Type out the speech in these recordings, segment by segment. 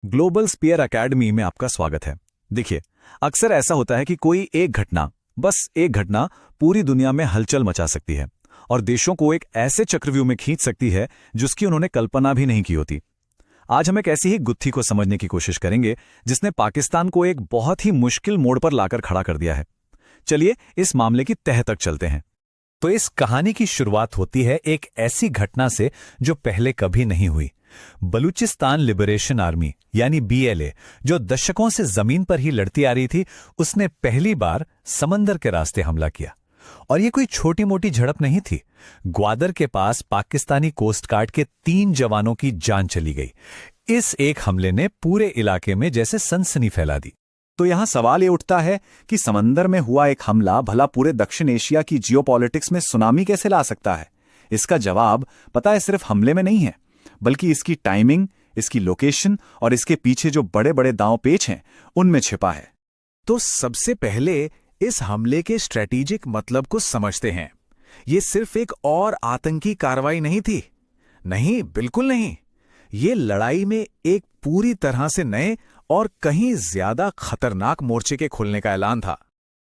Global spear academy में आपका स्वागत है। देखिए, अक्सर ऐसा होता है कि कोई एक घटना, बस एक घटना पूरी दुनिया में हलचल मचा सकती है और देशों को एक ऐसे चक्रव्यूह में खींच सकती है जिसकी उन्होंने कल्पना भी नहीं की होती। आज हम एक ऐसी ही गुत्थी को समझने की कोशिश करेंगे जिसने पाकिस्तान को एक बहुत ही मुश्किल मोड़ पर लाकर खड़ा कर दिया है। चलिए इस मामले की तह तक चलते हैं। तो इस कहानी की शुरुआत होती है एक ऐसी घटना से जो पहले कभी नहीं हुई। बलूचिस्तान लिबरेशन आर्मी यानी बीएलए, जो दशकों से जमीन पर ही लड़ती आ रही थी, उसने पहली बार समंदर के रास्ते हमला किया। और ये कोई छोटी मोटी झड़प नहीं थी। ग्वादर के पास पाकिस्तानी कोस्ट गार्ड के 3 जवानों की जान चली गई। इस एक हमले ने पूरे इलाके में जैसे सनसनी फैला दी। तो यहां सवाल ये उठता है कि समंदर में हुआ एक हमला भला पूरे दक्षिण एशिया की जियोपॉलिटिक्स में सुनामी कैसे ला सकता है? इसका जवाब पता है सिर्फ हमले में नहीं है, बल्कि इसकी टाइमिंग, इसकी लोकेशन और इसके पीछे जो बड़े बड़े दांव पेच हैं उनमें छिपा है। तो सबसे पहले इस हमले के स्ट्रेटेजिक मतलब को समझते हैं। ये सिर्फ एक और आतंकी कार्रवाई नहीं थी। नहीं, बिल्कुल नहीं। ये लड़ाई में एक पूरी तरह से नए और कहीं ज्यादा खतरनाक मोर्चे के खुलने का ऐलान था।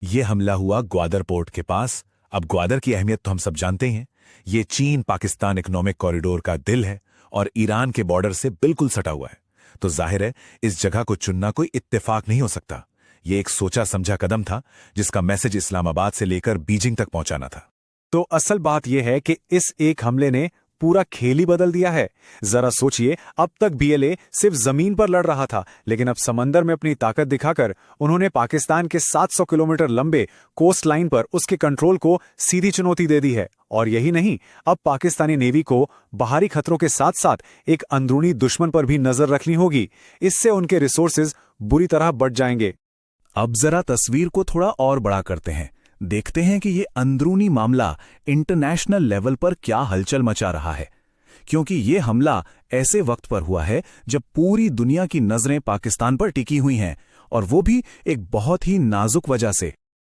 यह हमला हुआ ग्वादर पोर्ट के पास। अब ग्वादर की अहमियत तो हम सब जानते हैं। ये चीन पाकिस्तान इकोनॉमिक कॉरिडोर का दिल है और ईरान के बॉर्डर से बिल्कुल सटा हुआ है। तो जाहिर है इस जगह को चुनना कोई इत्तेफाक नहीं हो सकता। ये एक सोचा समझा कदम था जिसका मैसेज इस्लामाबाद से लेकर बीजिंग तक पहुंचाना था। तो असल बात यह है कि इस एक हमले ने पूरा खेल ही बदल दिया है। जरा सोचिए, अब तक बीएलए सिर्फ जमीन पर लड़ रहा था, लेकिन अब समंदर में अपनी ताकत दिखाकर उन्होंने पाकिस्तान के 700 किलोमीटर लंबे कोस्ट लाइन पर उसके कंट्रोल को सीधी चुनौती दे दी है। और यही नहीं, अब पाकिस्तानी नेवी को बाहरी खतरों के साथ साथ एक अंदरूनी दुश्मन पर भी नजर रखनी होगी। इससे उनके रिसोर्सेज बुरी तरह बढ़ जाएंगे। अब जरा तस्वीर को थोड़ा और बड़ा करते हैं। देखते हैं कि ये अंदरूनी मामला इंटरनेशनल लेवल पर क्या हलचल मचा रहा है, क्योंकि ये हमला ऐसे वक्त पर हुआ है जब पूरी दुनिया की नजरें पाकिस्तान पर टिकी हुई हैं, और वो भी एक बहुत ही नाजुक वजह से।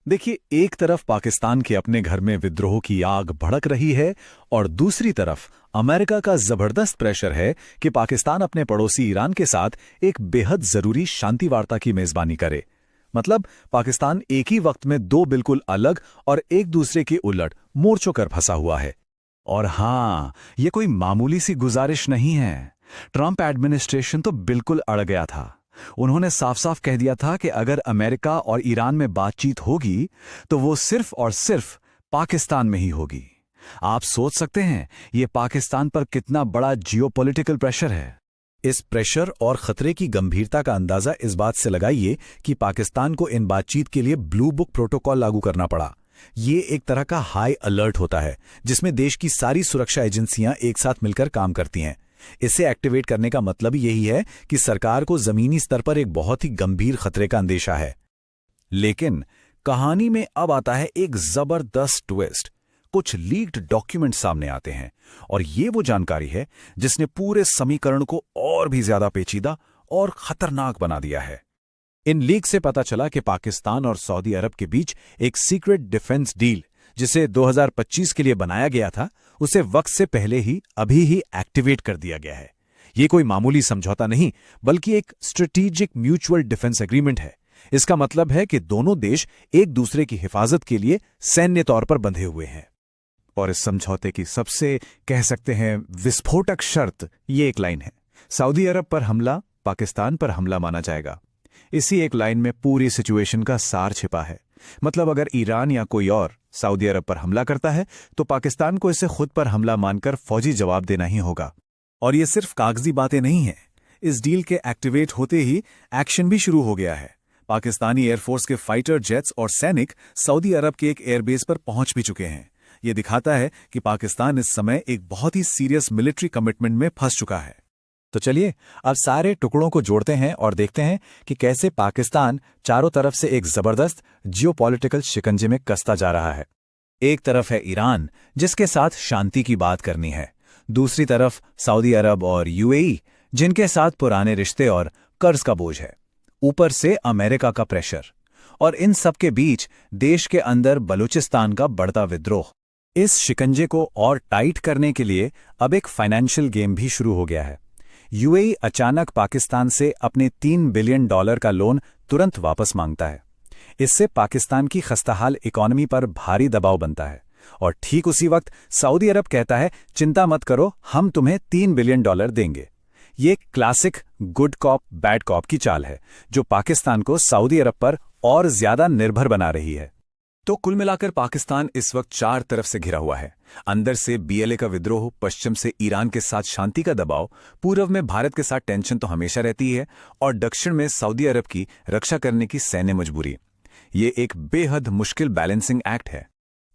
देखिए, एक तरफ पाकिस्तान के अपने घर में विद्रोह की आग भड़क रही है और दूसरी तरफ अमेरिका का जबरदस्त प्रेशर है कि पाकिस्तान अपने पड़ोसी ईरान के साथ एक बेहद जरूरी शांति वार्ता की मेजबानी करे। मतलब पाकिस्तान एक ही वक्त में 2 बिल्कुल अलग और एक दूसरे के उलट मोर्चों कर फंसा हुआ है। और हां, यह कोई मामूली सी गुजारिश नहीं है। ट्रंप एडमिनिस्ट्रेशन तो बिल्कुल अड़ गया था। उन्होंने साफ साफ कह दिया था कि अगर अमेरिका और ईरान में बातचीत होगी तो वो सिर्फ और सिर्फ पाकिस्तान में ही होगी। आप सोच सकते हैं यह पाकिस्तान पर कितना बड़ा जियोपॉलिटिकल प्रेशर है। इस प्रेशर और खतरे की गंभीरता का अंदाजा इस बात से लगाइए कि पाकिस्तान को इन बातचीत के लिए ब्लू बुक प्रोटोकॉल लागू करना पड़ा। ये एक तरह का हाई अलर्ट होता है जिसमें देश की सारी सुरक्षा एजेंसियां एक साथ मिलकर काम करती हैं। इसे एक्टिवेट करने का मतलब यही है कि सरकार को जमीनी स्तर पर एक बहुत ही गंभीर खतरे का अंदेशा है। लेकिन कहानी में अब आता है एक जबरदस्त ट्विस्ट। कुछ लीक्ड डॉक्यूमेंट सामने आते हैं और ये वो जानकारी है जिसने पूरे समीकरण को और भी ज्यादा पेचीदा और खतरनाक बना दिया है। इन लीक से पता चला कि पाकिस्तान और सऊदी अरब के बीच एक सीक्रेट डिफेंस डील, जिसे 2025 के लिए बनाया गया था, उसे वक्त से पहले ही अभी ही एक्टिवेट कर दिया गया है। ये कोई मामूली समझौता नहीं, बल्कि एक स्ट्रेटेजिक म्यूचुअल डिफेंस एग्रीमेंट है। इसका मतलब है कि दोनों देश एक दूसरे की हिफाजत के लिए सैन्य तौर पर बंधे हुए हैं। और इस समझौते की सबसे, कह सकते हैं, विस्फोटक शर्त ये एक लाइन है: सऊदी अरब पर हमला पाकिस्तान पर हमला माना जाएगा। इसी एक लाइन में पूरी सिचुएशन का सार छिपा है। मतलब अगर ईरान या कोई और सऊदी अरब पर हमला करता है तो पाकिस्तान को इसे खुद पर हमला मानकर फौजी जवाब देना ही होगा। और ये सिर्फ कागजी बातें नहीं हैं। इस डील के एक्टिवेट होते ही एक्शन भी शुरू हो गया है। पाकिस्तानी एयरफोर्स के फाइटर जेट्स और सैनिक सऊदी अरब के एक एयरबेस पर पहुंच भी चुके हैं। यह दिखाता है कि पाकिस्तान इस समय एक बहुत ही सीरियस मिलिट्री कमिटमेंट में फंस चुका है। तो चलिए अब सारे टुकड़ों को जोड़ते हैं और देखते हैं कि कैसे पाकिस्तान चारों तरफ से एक जबरदस्त जियोपॉलिटिकल शिकंजे में कसता जा रहा है। एक तरफ है ईरान, जिसके साथ शांति की बात करनी है। दूसरी तरफ सऊदी अरब और यूएई, जिनके साथ पुराने रिश्ते और कर्ज का बोझ है। ऊपर से अमेरिका का प्रेशर, और इन सब के बीच देश के अंदर बलूचिस्तान का बढ़ता विद्रोह। इस शिकंजे को और टाइट करने के लिए अब एक फाइनेंशियल गेम भी शुरू हो गया है। यूएई अचानक पाकिस्तान से अपने $3 बिलियन का लोन तुरंत वापस मांगता है। इससे पाकिस्तान की खस्ताहाल इकॉनमी पर भारी दबाव बनता है और ठीक उसी वक्त सऊदी अरब कहता है, चिंता मत करो, हम तुम्हें $3 बिलियन देंगे। ये classic good cop bad cop की चाल है जो पाकिस्तान को सऊदी अरब पर और ज्यादा निर्भर बना रही है। तो कुल मिलाकर पाकिस्तान इस वक्त चार तरफ से घिरा हुआ है। अंदर से बीएलए का विद्रोह, पश्चिम से ईरान के साथ शांति का दबाव, पूर्व में भारत के साथ टेंशन तो हमेशा रहती है, और दक्षिण में सऊदी अरब की रक्षा करने की सैन्य मजबूरी। ये एक बेहद मुश्किल बैलेंसिंग एक्ट है।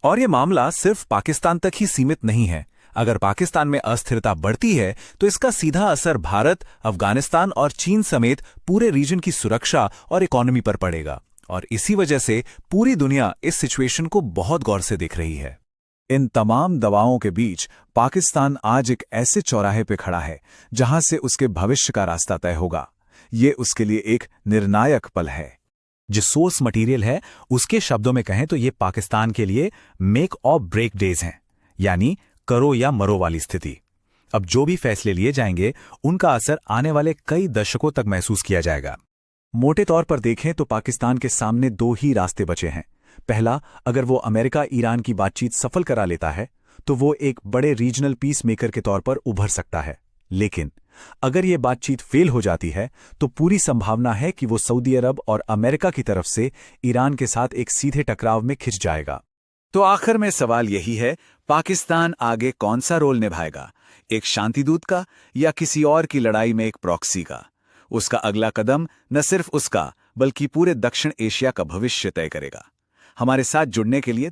और ये मामला सिर्फ पाकिस्तान तक ही सीमित नहीं है। अगर पाकिस्तान में अस्थिरता बढ़ती है तो इसका सीधा असर भारत, अफगानिस्तान और चीन समेत पूरे रीजन की सुरक्षा और इकोनॉमी पर पड़ेगा। और इसी वजह से पूरी दुनिया इस सिचुएशन को बहुत गौर से देख रही है। इन तमाम दबावों के बीच पाकिस्तान आज एक ऐसे चौराहे पे खड़ा है जहां से उसके भविष्य का रास्ता तय होगा। ये उसके लिए एक निर्णायक पल है। जो सोर्स मटेरियल है उसके शब्दों में कहें तो ये पाकिस्तान के लिए मेक और ब्रेक डेज हैं, यानी करो या मरो वाली स्थिति। अब जो भी फैसले लिए जाएंगे उनका असर आने वाले कई दशकों तक महसूस किया जाएगा। मोटे तौर पर देखें तो पाकिस्तान के सामने दो ही रास्ते बचे हैं। पहला, अगर वो अमेरिका ईरान की बातचीत सफल करा लेता है तो वो एक बड़े रीजनल पीस मेकर के तौर पर उभर सकता है। लेकिन अगर ये बातचीत फेल हो जाती है तो पूरी संभावना है कि वो सऊदी अरब और अमेरिका की तरफ से ईरान के साथ एक सीधे टकराव में खिंच जाएगा। तो आखिर में सवाल यही है, पाकिस्तान आगे कौन सा रोल निभाएगा, एक शांतिदूत का या किसी और की लड़ाई में एक प्रॉक्सी का? उसका अगला कदम न सिर्फ उसका बल्कि पूरे दक्षिण एशिया का भविष्य तय करेगा। हमारे साथ जुड़ने के लिए